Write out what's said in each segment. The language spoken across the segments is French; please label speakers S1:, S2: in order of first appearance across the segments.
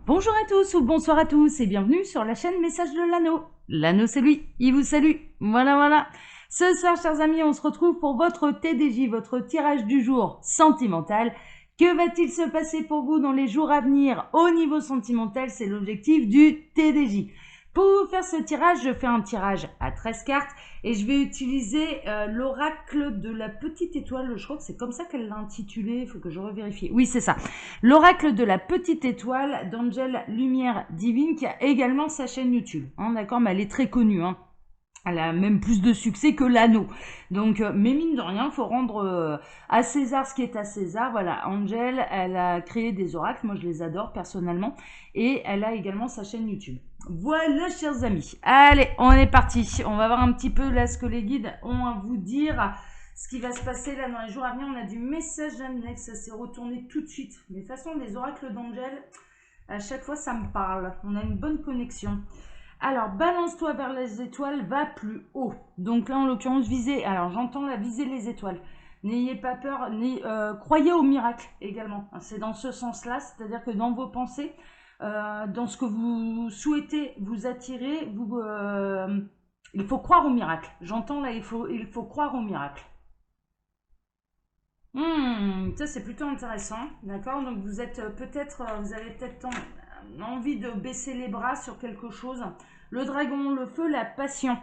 S1: Bonjour à tous ou bonsoir à tous et bienvenue sur la chaîne Message de l'Anneau. L'Anneau c'est lui, il vous salue. Voilà. Ce soir, chers amis, on se retrouve pour votre TDJ, votre tirage du jour sentimental. Que va-t-il se passer pour vous dans les jours à venir au niveau sentimental? C'est l'objectif du TDJ. Pour faire ce tirage, je fais un tirage à 13 cartes et je vais utiliser l'oracle de la petite étoile. Je crois que c'est comme ça qu'elle l'a intitulé, il faut que je revérifie. Oui, c'est ça. L'oracle de la petite étoile d'Angèle Lumière Divine qui a également sa chaîne YouTube. D'accord, mais elle est très connue. Elle a même plus de succès que l'anneau. Donc, mais mine de rien, il faut rendre à César ce qui est à César. Voilà, Angèle, elle a créé des oracles. Moi, je les adore personnellement. Et elle a également sa chaîne YouTube. Voilà, chers amis. Allez, on est parti. On va voir un petit peu là ce que les guides ont à vous dire. Ce qui va se passer là dans les jours à venir. On a du message annexe. Ça s'est retourné tout de suite. Mais de toute façon, les oracles d'Angèle, à chaque fois, ça me parle. On a une bonne connexion. Alors, balance-toi vers les étoiles, va plus haut. Donc là, en l'occurrence, visez. Alors, j'entends la viser les étoiles. N'ayez pas peur, croyez au miracle également. C'est dans ce sens-là, c'est-à-dire que dans vos pensées, dans ce que vous souhaitez vous attirer, il faut croire au miracle. J'entends là, il faut croire au miracle. Ça c'est plutôt intéressant, d'accord? Donc vous êtes peut-être, vous avez peut-être envie de baisser les bras sur quelque chose. Le dragon, le feu, la passion.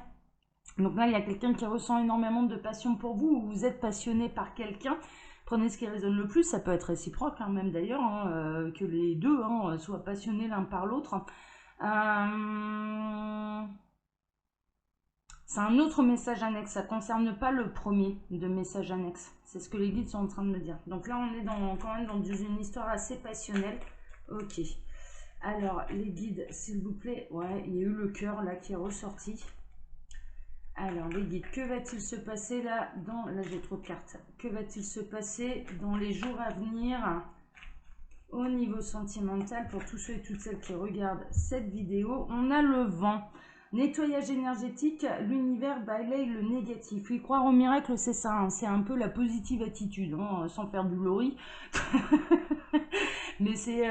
S1: Donc là, il y a quelqu'un qui ressent énormément de passion pour vous, ou vous êtes passionné par quelqu'un. Prenez ce qui résonne le plus, ça peut être réciproque, même d'ailleurs, que les deux soient passionnés l'un par l'autre. C'est un autre message annexe, ça ne concerne pas le premier de message annexe. C'est ce que les guides sont en train de me dire. Donc là, on est quand même dans une histoire assez passionnelle. Ok. Alors, les guides, s'il vous plaît. Ouais, il y a eu le cœur là qui est ressorti. Alors, les guides, que va-t-il se passer là Là, j'ai trop de cartes. Que va-t-il se passer dans les jours à venir au niveau sentimental pour tous ceux et toutes celles qui regardent cette vidéo? On a le vent. Nettoyage énergétique, l'univers balaye le négatif. Oui, croire au miracle, c'est ça. C'est un peu la positive attitude, sans faire du lori. Mais c'est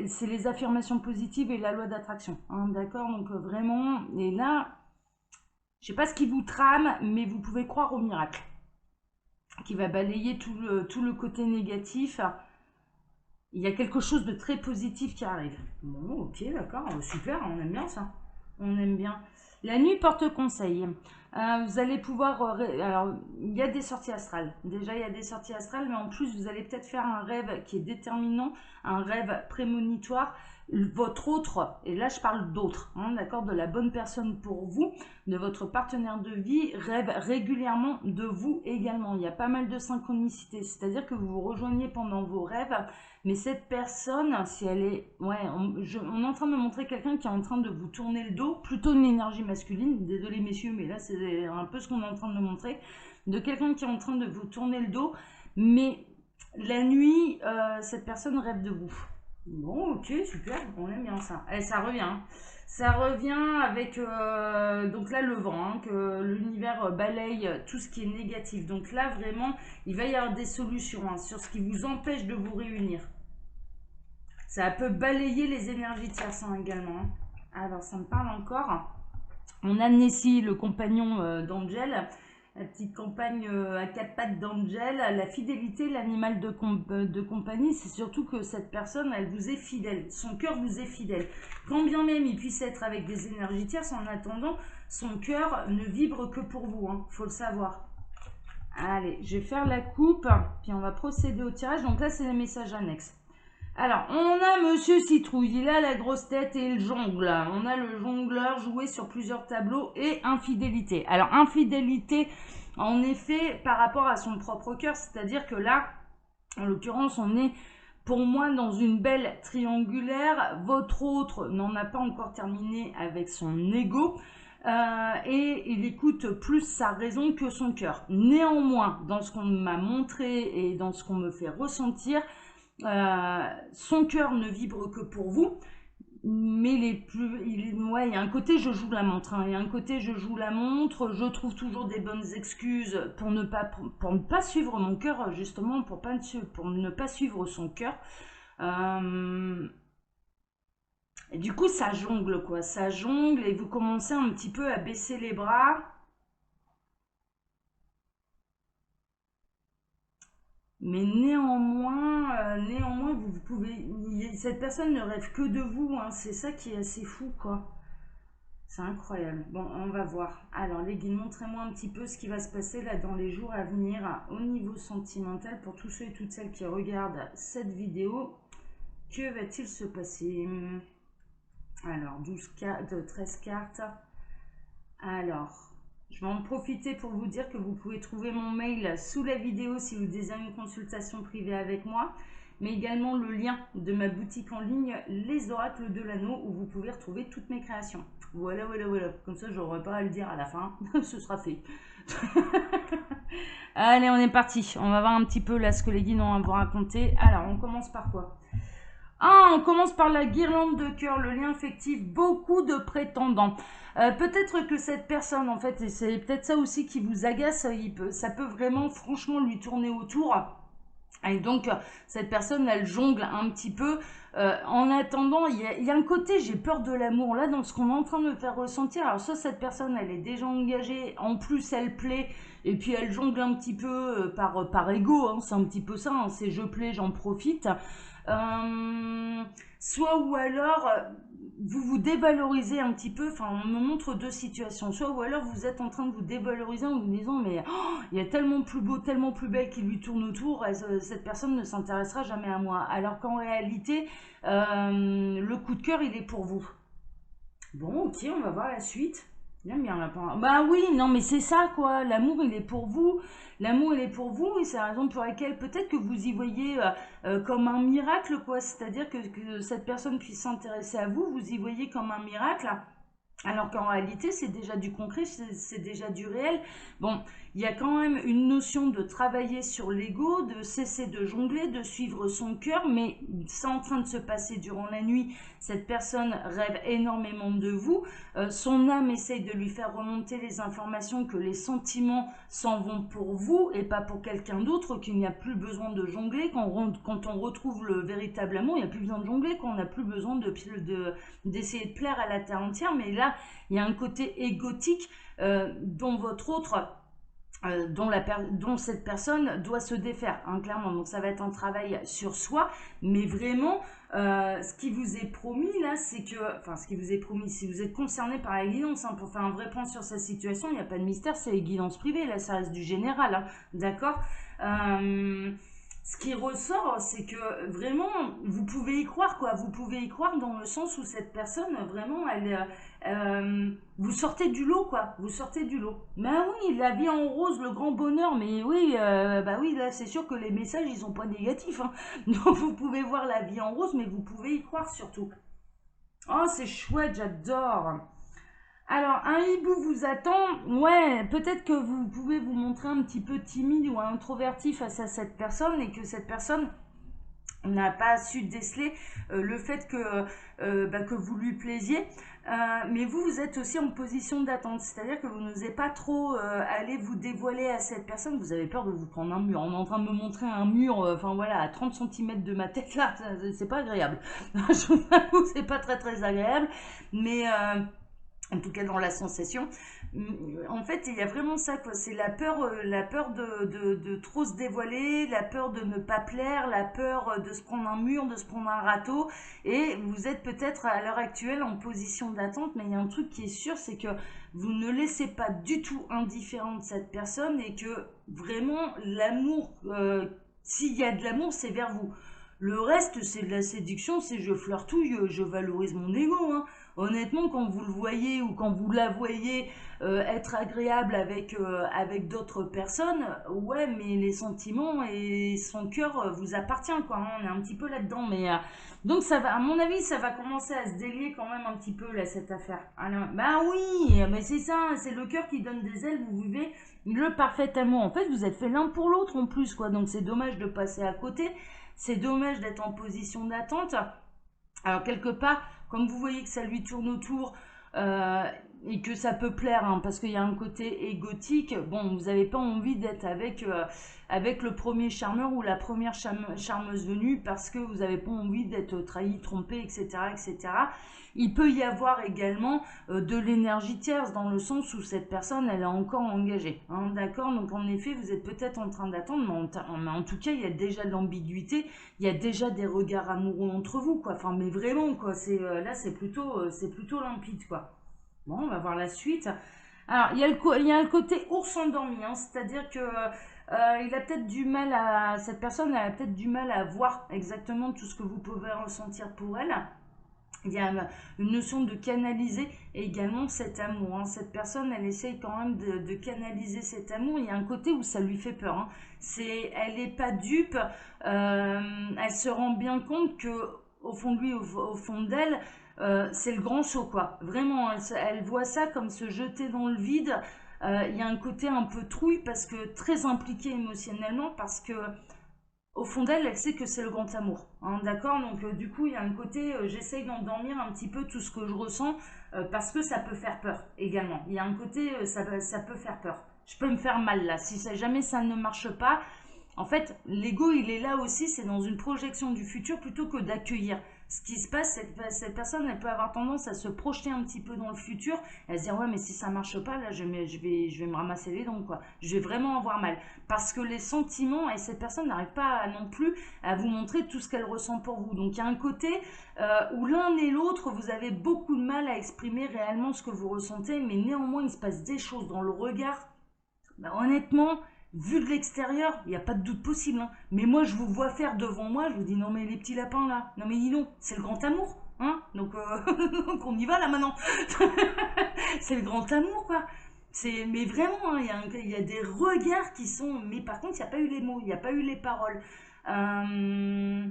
S1: c'est les affirmations positives et la loi d'attraction. D'accord. Donc vraiment, et là, je sais pas ce qui vous trame, mais vous pouvez croire au miracle qui va balayer tout le côté négatif. Il y a quelque chose de très positif qui arrive. Bon, ok, d'accord, super, on aime bien ça. On aime bien. La nuit porte conseil. Vous allez pouvoir... alors, il y a des sorties astrales. Déjà, il y a des sorties astrales, mais en plus, vous allez peut-être faire un rêve qui est déterminant, un rêve prémonitoire. Votre autre, et là je parle d'autre, d'accord, de la bonne personne pour vous, de votre partenaire de vie, rêve régulièrement de vous également. Il y a pas mal de synchronicité, c'est-à-dire que vous vous rejoignez pendant vos rêves, mais cette personne, si elle est... Ouais, on est en train de me montrer quelqu'un qui est en train de vous tourner le dos, plutôt une énergie masculine, désolé messieurs, mais là c'est un peu ce qu'on est en train de me montrer, de quelqu'un qui est en train de vous tourner le dos, mais la nuit, cette personne rêve de vous. Bon, ok, super, on aime bien ça. Et ça revient. Ça revient avec donc là le vent, que l'univers balaye tout ce qui est négatif. Donc là vraiment, il va y avoir des solutions sur ce qui vous empêche de vous réunir. Ça peut balayer les énergies tierces également. Alors ça me parle encore. On a Nessie, le compagnon d'Angel, la petite compagne à quatre pattes d'Angel. La fidélité, l'animal de compagnie, c'est surtout que cette personne, elle vous est fidèle. Son cœur vous est fidèle. Quand bien même il puisse être avec des énergies tierces, en attendant, son cœur ne vibre que pour vous. Faut le savoir. Allez, je vais faire la coupe, puis on va procéder au tirage. Donc là, c'est les messages annexes. Alors, on a Monsieur Citrouille, il a la grosse tête et il jongle. On a le jongleur joué sur plusieurs tableaux et infidélité. Alors, infidélité, en effet, par rapport à son propre cœur, c'est-à-dire que là, en l'occurrence, on est pour moi dans une belle triangulaire. Votre autre n'en a pas encore terminé avec son ego. Et il écoute plus sa raison que son cœur. Néanmoins, dans ce qu'on m'a montré et dans ce qu'on me fait ressentir, son cœur ne vibre que pour vous, mais ouais, il y a un côté je joue la montre, il y a un côté je joue la montre, je trouve toujours des bonnes excuses pour ne pas suivre mon cœur, justement, pour ne pas suivre son cœur. Et du coup, ça jongle, quoi. Ça jongle et vous commencez un petit peu à baisser les bras. Mais néanmoins, vous pouvez. Cette personne ne rêve que de vous, hein. C'est ça qui est assez fou, quoi. C'est incroyable. Bon, on va voir. Alors, les guides, montrez-moi un petit peu ce qui va se passer là dans les jours à venir au niveau sentimental pour tous ceux et toutes celles qui regardent cette vidéo. Que va-t-il se passer? Alors, 12 cartes, 13 cartes. Alors, je vais en profiter pour vous dire que vous pouvez trouver mon mail sous la vidéo si vous désirez une consultation privée avec moi, mais également le lien de ma boutique en ligne, Les Oracles de l'Anneau, où vous pouvez retrouver toutes mes créations. Voilà, voilà, voilà. Comme ça, je n'aurai pas à le dire à la fin. Ce sera fait. Allez, on est parti. On va voir un petit peu là ce que les guides ont à vous raconter. Alors, on commence par quoi? Ah, on commence par la guirlande de cœur, le lien affectif, beaucoup de prétendants. Peut-être que cette personne, en fait, et c'est peut-être ça aussi qui vous agace, ça peut vraiment franchement lui tourner autour. Et donc, cette personne, elle jongle un petit peu. En attendant, il y a un côté, j'ai peur de l'amour. Là, dans ce qu'on est en train de me faire ressentir, alors soit cette personne, elle est déjà engagée, en plus, elle plaît, et puis elle jongle un petit peu par ego, hein, c'est un petit peu ça, hein, c'est je plais, j'en profite. Euh, Soit ou alors vous vous dévalorisez un petit peu, enfin on me montre deux situations, soit ou alors vous êtes en train de vous dévaloriser en vous disant mais oh, il y a tellement plus beau, tellement plus belle qui lui tourne autour, et cette personne ne s'intéressera jamais à moi, alors qu'en réalité le coup de cœur il est pour vous. Bon, ok, on va voir la suite. J'aime bien la fin. Bah oui, non, mais c'est ça, quoi. L'amour, il est pour vous. L'amour, il est pour vous. Et c'est la raison pour laquelle peut-être que vous y voyez comme un miracle, quoi. C'est-à-dire que cette personne puisse s'intéresser à vous, vous y voyez comme un miracle. Alors qu'en réalité, c'est déjà du concret, c'est déjà du réel. Bon, il y a quand même une notion de travailler sur l'ego, de cesser de jongler, de suivre son cœur, mais c'est en train de se passer durant la nuit. Cette personne rêve énormément de vous. Son âme essaye de lui faire remonter les informations que les sentiments s'en vont pour vous et pas pour quelqu'un d'autre, qu'il n'y a plus besoin de jongler. Quand on retrouve le véritable amour, il n'y a plus besoin de jongler, quand on n'a plus besoin d'essayer de plaire à la terre entière. Mais là, il y a un côté égotique dont votre autre dont cette personne doit se défaire, hein, clairement. Donc ça va être un travail sur soi, mais vraiment, ce qui vous est promis là, c'est que, enfin, ce qui vous est promis, si vous êtes concerné par la guidance, hein, pour faire un vrai point sur sa situation, il n'y a pas de mystère, c'est les guidances privées, là, ça reste du général, hein, d'accord. Ce qui ressort, c'est que vraiment, vous pouvez y croire, quoi. Vous pouvez y croire dans le sens où cette personne, vraiment, vous sortez du lot, quoi. Vous sortez du lot. Mais ah oui, la vie en rose, le grand bonheur, mais oui, bah oui, là, c'est sûr que les messages, ils sont pas négatifs, hein. Donc, vous pouvez voir la vie en rose, mais vous pouvez y croire surtout. Oh, c'est chouette, j'adore. Alors, un hibou vous attend. Ouais, peut-être que vous pouvez vous montrer un petit peu timide ou introverti face à cette personne et que cette personne n'a pas su déceler le fait que vous lui plaisiez. Mais vous êtes aussi en position d'attente, c'est-à-dire que vous n'osez pas trop aller vous dévoiler à cette personne, vous avez peur de vous prendre un mur. On est en train de me montrer un mur, enfin voilà, à 30 cm de ma tête là, c'est pas agréable. Je vous avoue, c'est pas très très agréable, mais en tout cas dans la sensation. En fait, il y a vraiment ça, quoi. C'est la peur de trop se dévoiler, la peur de ne pas plaire, la peur de se prendre un mur, de se prendre un râteau. Et vous êtes peut-être à l'heure actuelle en position d'attente, mais il y a un truc qui est sûr, c'est que vous ne laissez pas du tout indifférente cette personne et que vraiment l'amour, s'il y a de l'amour, c'est vers vous. Le reste, c'est de la séduction, c'est je flirtouille, je valorise mon ego, hein. Honnêtement, quand vous le voyez ou quand vous la voyez être agréable avec d'autres personnes, ouais, mais les sentiments et son cœur vous appartient, quoi, hein. On est un petit peu là-dedans, mais donc ça va, à mon avis, ça va commencer à se délier quand même un petit peu là cette affaire. Alors, bah oui, mais c'est ça, c'est le cœur qui donne des ailes. Vous vivez le parfait amour. En fait, vous êtes fait l'un pour l'autre en plus, quoi. Donc c'est dommage de passer à côté. C'est dommage d'être en position d'attente. Alors quelque part, comme vous voyez que ça lui tourne autour, euh, et que ça peut plaire, hein, parce qu'il y a un côté égotique. Bon, vous n'avez pas envie d'être avec le premier charmeur ou la première charmeuse venue parce que vous n'avez pas envie d'être trahi, trompé, etc., etc. Il peut y avoir également de l'énergie tierce dans le sens où cette personne, elle est encore engagée. Hein, d'accord. Donc en effet, vous êtes peut-être en train d'attendre, mais en tout cas, il y a déjà de l'ambiguïté, il y a déjà des regards amoureux entre vous, quoi. Enfin, mais vraiment, quoi. Là, c'est plutôt limpide, quoi. Bon, on va voir la suite. Alors, il y a le côté ours endormi, hein, c'est-à-dire que il a peut-être du mal cette personne elle a peut-être du mal à voir exactement tout ce que vous pouvez ressentir pour elle. Il y a une notion de canaliser également cet amour. Hein. Cette personne, elle essaye quand même de canaliser cet amour. Il y a un côté où ça lui fait peur. Hein. Elle n'est pas dupe. Elle se rend bien compte que au fond de lui, au fond d'elle, c'est le grand saut, quoi. Vraiment, elle voit ça comme se jeter dans le vide. Il y a un côté un peu trouille parce que très impliqué émotionnellement parce que au fond d'elle, elle sait que c'est le grand amour. Hein, d'accord. Donc du coup, il y a un côté, j'essaye d'endormir un petit peu tout ce que je ressens parce que ça peut faire peur également. Il y a un côté, ça peut faire peur. Je peux me faire mal là. Si jamais ça ne marche pas, en fait, l'ego, il est là aussi, c'est dans une projection du futur plutôt que d'accueillir. Ce qui se passe, c'est que cette personne, elle peut avoir tendance à se projeter un petit peu dans le futur, et à se dire, ouais, mais si ça marche pas, là, je vais me ramasser les dents, quoi. Je vais vraiment avoir mal. Parce que les sentiments, et cette personne n'arrive pas non plus à vous montrer tout ce qu'elle ressent pour vous. Donc, il y a un côté où l'un et l'autre, vous avez beaucoup de mal à exprimer réellement ce que vous ressentez, mais néanmoins, il se passe des choses dans le regard. Bah, honnêtement, vu de l'extérieur, il n'y a pas de doute possible. Hein. Mais moi, je vous vois faire devant moi, je vous dis non mais les petits lapins là, non mais dis non, c'est le grand amour. Hein. Donc, donc on y va là maintenant. C'est le grand amour quoi. Mais vraiment, hein, il y a des regards qui sont. Mais par contre, il n'y a pas eu les mots, il n'y a pas eu les paroles. Euh,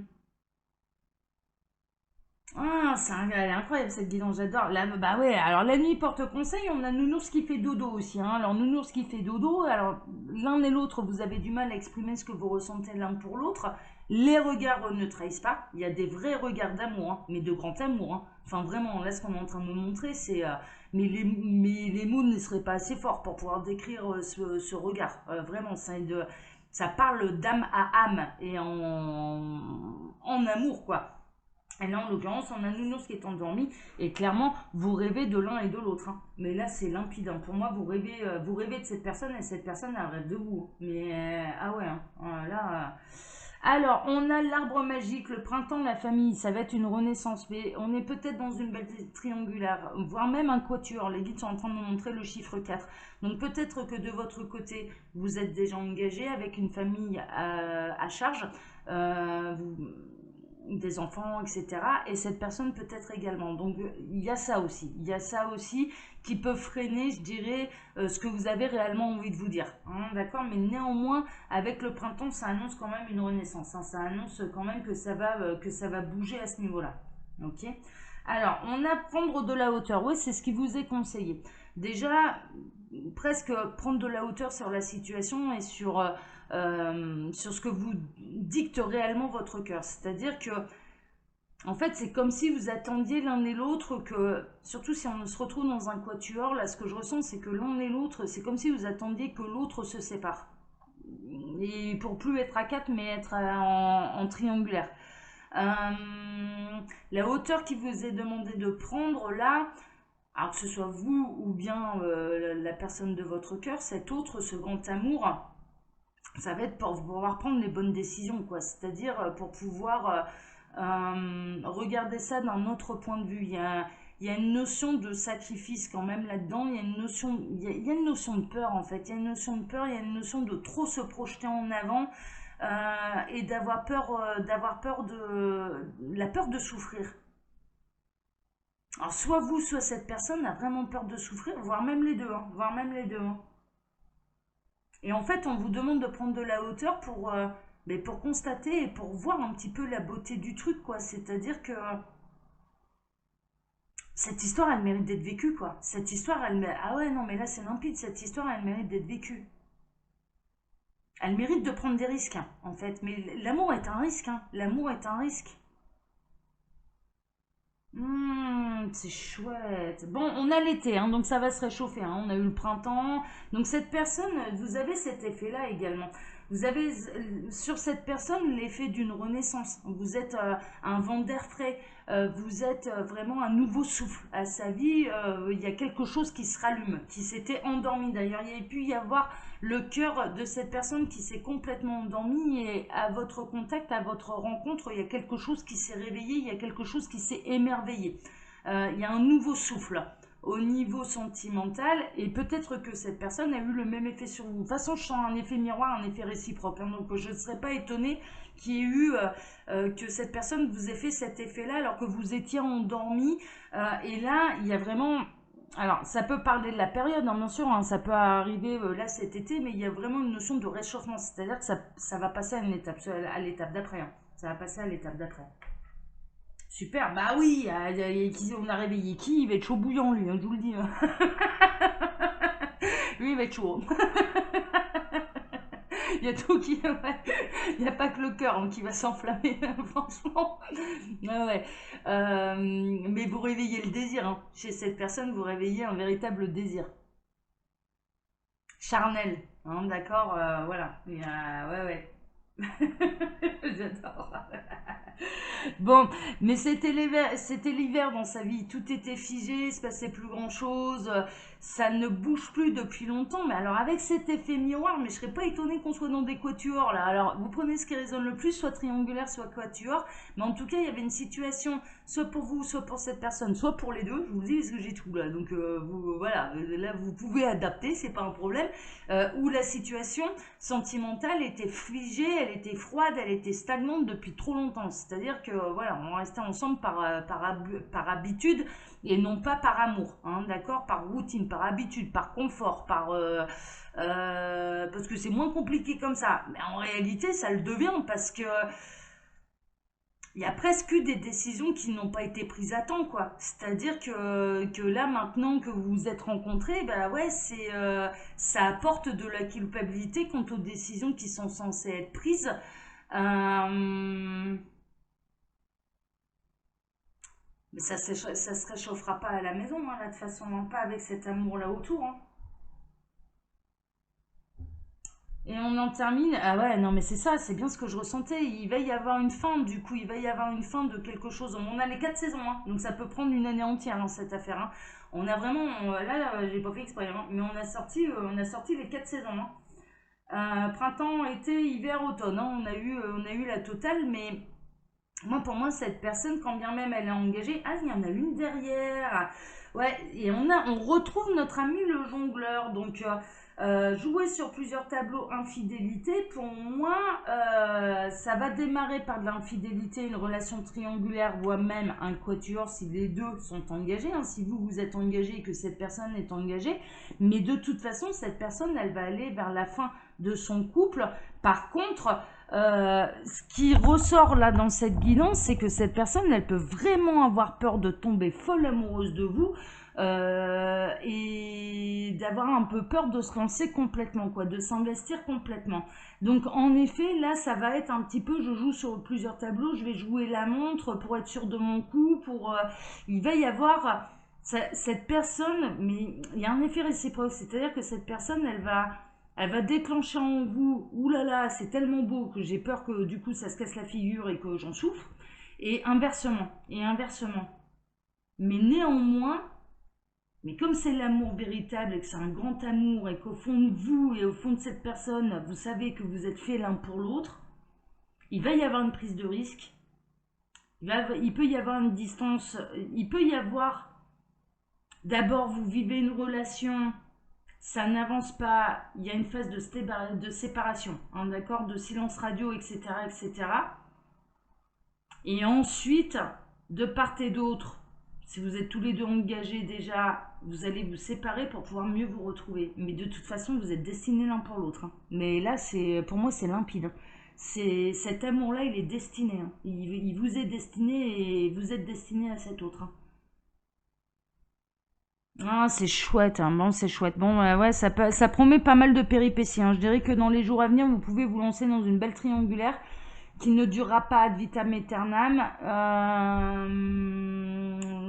S1: Ah, elle est incroyable cette guidance, j'adore. Bah ouais, alors la nuit porte conseil, on a Nounours qui fait dodo aussi. Hein. Alors Nounours qui fait dodo, alors l'un et l'autre, vous avez du mal à exprimer ce que vous ressentez l'un pour l'autre. Les regards ne trahissent pas, il y a des vrais regards d'amour, hein, mais de grand amour. Hein. Enfin vraiment, là ce qu'on est en train de me montrer, c'est... mais les mots ne seraient pas assez forts pour pouvoir décrire ce regard. Vraiment, ça parle d'âme à âme et en amour, quoi. Et là, en l'occurrence, on a Nounours qui est endormi. Et clairement, vous rêvez de l'un et de l'autre. Hein. Mais là, c'est limpide. Hein. Pour moi, vous rêvez de cette personne et cette personne, elle rêve de vous. Mais ah ouais, hein. Là. Alors, on a l'arbre magique, le printemps, la famille. Ça va être une renaissance. Mais on est peut-être dans une belle triangulaire, voire même un quatuor. Les guides sont en train de nous montrer le chiffre 4. Donc peut-être que de votre côté, vous êtes déjà engagé avec une famille à charge. Vous des enfants, etc. Et cette personne peut être également. Donc il y a ça aussi. Il y a ça aussi qui peut freiner, je dirais, ce que vous avez réellement envie de vous dire. Hein, d'accord. Mais néanmoins, avec le printemps, ça annonce quand même une renaissance. Hein, ça annonce quand même que ça va bouger à ce niveau-là. Ok. Alors, on a prendre de la hauteur. Oui, c'est ce qui vous est conseillé. Déjà, presque prendre de la hauteur sur la situation et sur ce que vous dicte réellement votre cœur. C'est-à-dire que, en fait, c'est comme si vous attendiez l'un et l'autre que, surtout si on se retrouve dans un quatuor, là, ce que je ressens, c'est que l'un et l'autre, c'est comme si vous attendiez que l'autre se sépare. Et pour plus être à quatre, mais être en triangulaire. La hauteur qui vous est demandée de prendre là, alors que ce soit vous ou bien la personne de votre cœur, cet autre, ce grand amour, ça va être pour pouvoir prendre les bonnes décisions, quoi. C'est-à-dire pour pouvoir regarder ça d'un autre point de vue. Il y a une notion de sacrifice quand même là-dedans. Il y a une notion de peur en fait. Il y a une notion de peur, il y a une notion de trop se projeter en avant et d'avoir peur de la peur de souffrir. Alors soit vous, soit cette personne a vraiment peur de souffrir, voire même les deux, hein, voire même les deux. Hein. Et en fait, on vous demande de prendre de la hauteur mais pour constater et pour voir un petit peu la beauté du truc, quoi. C'est-à-dire que cette histoire, elle mérite d'être vécue, quoi. Cette histoire, ah ouais, non, mais là, c'est limpide. Cette histoire, elle mérite d'être vécue. Elle mérite de prendre des risques, hein, en fait. Mais l'amour est un risque, hein. L'amour est un risque. C'est chouette. Bon, on a l'été, hein, donc ça va se réchauffer, hein. On a eu le printemps. Donc cette personne, vous avez cet effet-là également. Vous avez sur cette personne l'effet d'une renaissance. Vous êtes un vent d'air frais. Vous êtes vraiment un nouveau souffle à sa vie. Il y a quelque chose qui se rallume, qui s'était endormi. D'ailleurs, il y a pu y avoir le cœur de cette personne qui s'est complètement endormi et à votre contact, à votre rencontre, il y a quelque chose qui s'est réveillé, il y a quelque chose qui s'est émerveillé. Il y a un nouveau souffle au niveau sentimental et peut-être que cette personne a eu le même effet sur vous. De toute façon, je sens un effet miroir, un effet réciproque. Hein, donc, je ne serais pas étonnée qu'il y ait eu que cette personne vous ait fait cet effet-là alors que vous étiez endormi. Et là, il y a vraiment... Alors, ça peut parler de la période, hein, bien sûr, hein, ça peut arriver là cet été, mais il y a vraiment une notion de réchauffement. C'est-à-dire que ça va passer à l'étape d'après. Hein. Ça va passer à l'étape d'après. Super, bah oui, on a réveillé qui? Il va être chaud bouillant lui, hein, je vous le dis. Hein. Lui, il va être chaud. Il y a tout qui... Il n'y a pas que le cœur hein, qui va s'enflammer, franchement. Ah ouais. Mais vous réveillez le désir. Hein. Chez cette personne, vous réveillez un véritable désir. Charnel. Hein, d'accord, voilà. Ouais, ouais. J'adore. Bon, mais c'était l'hiver dans sa vie, tout était figé, il se passait plus grand chose, ça ne bouge plus depuis longtemps, mais alors avec cet effet miroir, mais je serais pas étonnée qu'on soit dans des quatuors là, alors vous prenez ce qui résonne le plus, soit triangulaire, soit quatuor, mais en tout cas il y avait une situation, soit pour vous, soit pour cette personne, soit pour les deux, je vous dis parce que j'ai tout là, donc voilà, là vous pouvez adapter, c'est pas un problème, où la situation sentimentale était figée, elle était froide, elle était stagnante depuis trop longtemps. C'est-à-dire que voilà, on restait ensemble par habitude et non pas par amour, hein, d'accord, par routine, par habitude, par confort, parce que c'est moins compliqué comme ça. Mais en réalité, ça le devient parce que il y a presque eu des décisions qui n'ont pas été prises à temps, quoi. C'est-à-dire que là, maintenant que vous vous êtes rencontrés, bah ouais, ça apporte de la culpabilité quant aux décisions qui sont censées être prises. Euh, mais ça se réchauffera pas à la maison, hein, là, de toute façon, hein, pas avec cet amour-là autour, hein. Et on en termine. Ah ouais, non, mais c'est ça, c'est bien ce que je ressentais. Il va y avoir une fin, du coup, il va y avoir une fin de quelque chose. On a les 4 saisons, hein, donc ça peut prendre une année entière, hein, cette affaire. Hein. On a vraiment. Là, j'ai pas fait exprès, hein, mais on a sorti les 4 saisons. Hein. Printemps, été, hiver, automne. Hein, on a eu la totale, mais moi, pour moi, cette personne, quand bien même elle est engagée, ah, il y en a une derrière. Ouais, et on retrouve notre ami le jongleur. Donc, jouer sur plusieurs tableaux infidélité, pour moi, ça va démarrer par de l'infidélité, une relation triangulaire, voire même un quatuor si les deux sont engagés. Hein, si vous êtes engagé et que cette personne est engagée. Mais de toute façon, cette personne, elle va aller vers la fin de son couple. Par contre, ce qui ressort là dans cette guidance, c'est que cette personne, elle peut vraiment avoir peur de tomber folle amoureuse de vous et d'avoir un peu peur de se lancer complètement, quoi, de s'investir complètement. Donc en effet, là, ça va être un petit peu, je joue sur plusieurs tableaux, je vais jouer la montre pour être sûr de mon coup, il va y avoir cette personne, mais il y a un effet réciproque, c'est-à-dire que cette personne, elle va déclencher en vous, oulala, c'est tellement beau que j'ai peur que du coup ça se casse la figure et que j'en souffre. Et inversement, et inversement. Mais néanmoins, mais comme c'est l'amour véritable et que c'est un grand amour et qu'au fond de vous et au fond de cette personne, vous savez que vous êtes faits l'un pour l'autre, il va y avoir une prise de risque, il peut y avoir une distance, il peut y avoir, d'abord vous vivez une relation, ça n'avance pas, il y a une phase de séparation, hein, d'accord, de silence radio, etc., etc. Et ensuite, de part et d'autre, si vous êtes tous les deux engagés déjà, vous allez vous séparer pour pouvoir mieux vous retrouver. Mais de toute façon, vous êtes destinés l'un pour l'autre. Hein. Mais là, pour moi, c'est limpide. Hein. Cet amour-là, il est destiné. Hein. Il vous est destiné et vous êtes destiné à cet autre. Hein. Ah, c'est chouette, hein. Bon, c'est chouette. Bon, ouais, ça promet pas mal de péripéties. Hein. Je dirais que dans les jours à venir, vous pouvez vous lancer dans une belle triangulaire qui ne durera pas ad vitam aeternam.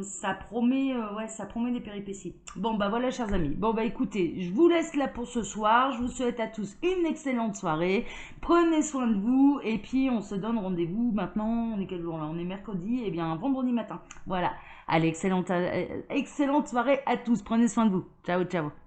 S1: ouais, ça promet des péripéties. Bon, bah voilà, chers amis. Bon, bah écoutez, je vous laisse là pour ce soir. Je vous souhaite à tous une excellente soirée. Prenez soin de vous. Et puis, on se donne rendez-vous maintenant. On est quel jour là? On est mercredi. Eh bien, vendredi matin. Voilà. Allez, excellente soirée à tous. Prenez soin de vous. Ciao, ciao.